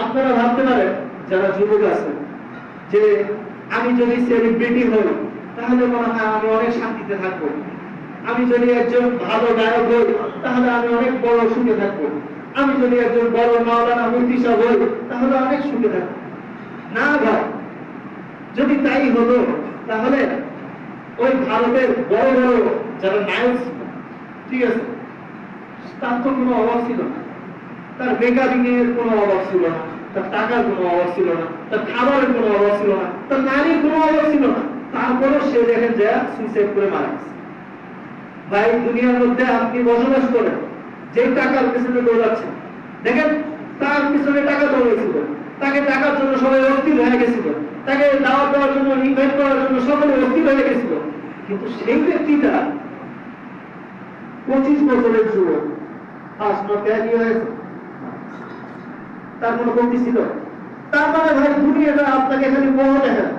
আপনারা ভাবতে পারেন যারা যুবক আছেন যে আমি যদি সেলিব্রিটি হই তাহলে মনে হয় আমি অনেক শান্তিতে থাকবো, আমি যদি একজন ভালো গায়ক হই তাহলে আমি অনেক বড় সুখে থাকবো, আমি যদি একজন বড় মাওলানা মুফতি সাহেব হই তাহলে অনেক সুখে থাকবো। না ভাই, যদি তাই হতো তাহলে ওই ভারতের বড় বড় যারা নায়ক, ঠিক আছে, তার তো কোনো অভাব ছিল না, তার বেকারিং এর কোনো অভাব ছিল না, তার টাকার কোনো অভাব ছিল না, তার খাবারের কোনো অভাব ছিল না, তার নারীর কোনো অভাব ছিল না, তারপরও সে দেখেন যে সুইসাইড করে মারা গেছে। ভাই, দুনিয়ার মধ্যে আপনি বসবাস করেন, যে টাকার পিছনে দৌড়াচ্ছেন, দেখেন তার পিছনে টাকা দৌড়েছিল, তাকে টাকার জন্য সবাই অস্থির হয়ে গেছিল, তাকে দাওয়াত দেওয়ার জন্য, ইনভাইট করার জন্য সকলে অস্থির হয়ে গেছিল, কিন্তু সেই ব্যক্তিটা 25 বছরের যুবক, তার কোনো কমতি ছিল? তার মানে ভাই দুনিয়াটা আপনাকে খালি মোহ দেখাবে,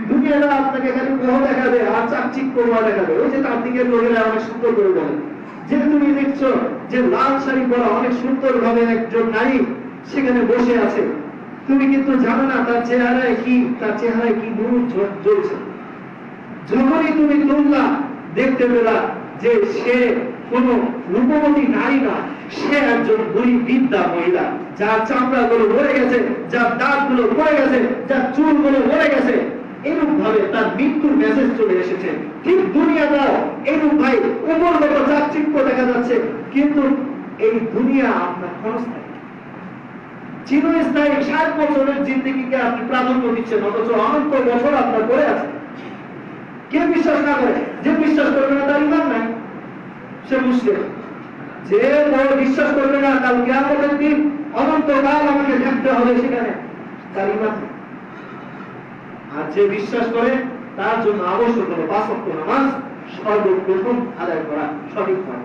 দুনিয়াটা আপনাকে খালি মোহ দেখাবে আর চাকচিক করবা দেখাবে। ওই যে তার দিকের লোকেরা অনেক সুন্দর করে বলে যে তুমি দেখছো যে লাল শাড়ি পরা অনেক সুন্দর ভাবে একজন নারী সেখানে বসে আছে, তুমি কিন্তু জানো না তার চেহারায় কি নূর জ্বলছে। যখনই তুমি তুলনা দেখতে পেলা যে সে কোন রূপবতী নারী না, সে একজন বুড়ি বিদ্যা মহিলা, যার চামড়া গুলো মরে গেছে, যার দাঁত গুলো মরে গেছে, যার চুল গুলো মরে গেছে, এরূপ ভাবে তার মৃত্যুর মেসেজ চলে এসেছে। ঠিক দুনিয়াটাও এরূপ ভাই উপর মতো চাকচিক্য দেখা যাচ্ছে, কিন্তু এই দুনিয়া আপনার ক্ষণস্থায়ী, চিরস্থায়ী। 60 বছরের জিন্দেগিকে আপনি প্রাধান্য দিচ্ছেন, অথচ অনন্ত বছর আপনার পড়ে আছে। কে বিশ্বাস না করে? যে বিশ্বাস করবে না তার ইমান নাই, সে মুসলিম। যে বড় বিশ্বাস করবে না কাল কিয়ামতের দিন অনন্তকাল আমাকে থাকতে হবে সেখানে, তার ইমান নেই। আর যে বিশ্বাস করে তার জন্য আবশ্যক হলো 5 ওয়াক্ত নামাজ সর্বপ্রথম আদায় করা, সঠিক করা।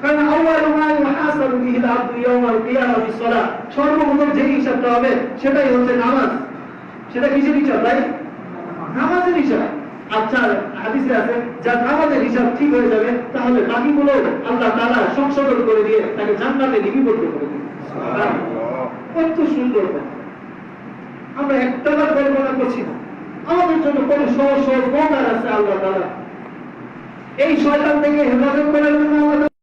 কারণ আউয়ালু মা ইউহাসাবু বিহি আল-আবদু ইয়াওমাল কিয়ামাতি সালাহ, সর্বপ্রথম যে হিসাবটা হবে সেটাই হচ্ছে নামাজ। সেটা কিসের হিসাব ভাই? নামাজের হিসাব। আচ্ছা, হাদিসে আছে যার নামাজের হিসাব ঠিক হয়ে যাবে তাহলে বাকিগুলো আল্লাহ তাআলা সংশোধন করে দিয়ে তাকে জান্নাতে লিপিবদ্ধ করে দিবেন। সুবহানাল্লাহ, কত সুন্দর কথা! আমরা একটাবার কল্পনা করছি না, আমাদের জন্য কত সহজ সহজ পন্থা আছে আল্লাহ তাআলা। এই শয়তান থেকে হেফাজত করার জন্য আল্লাহ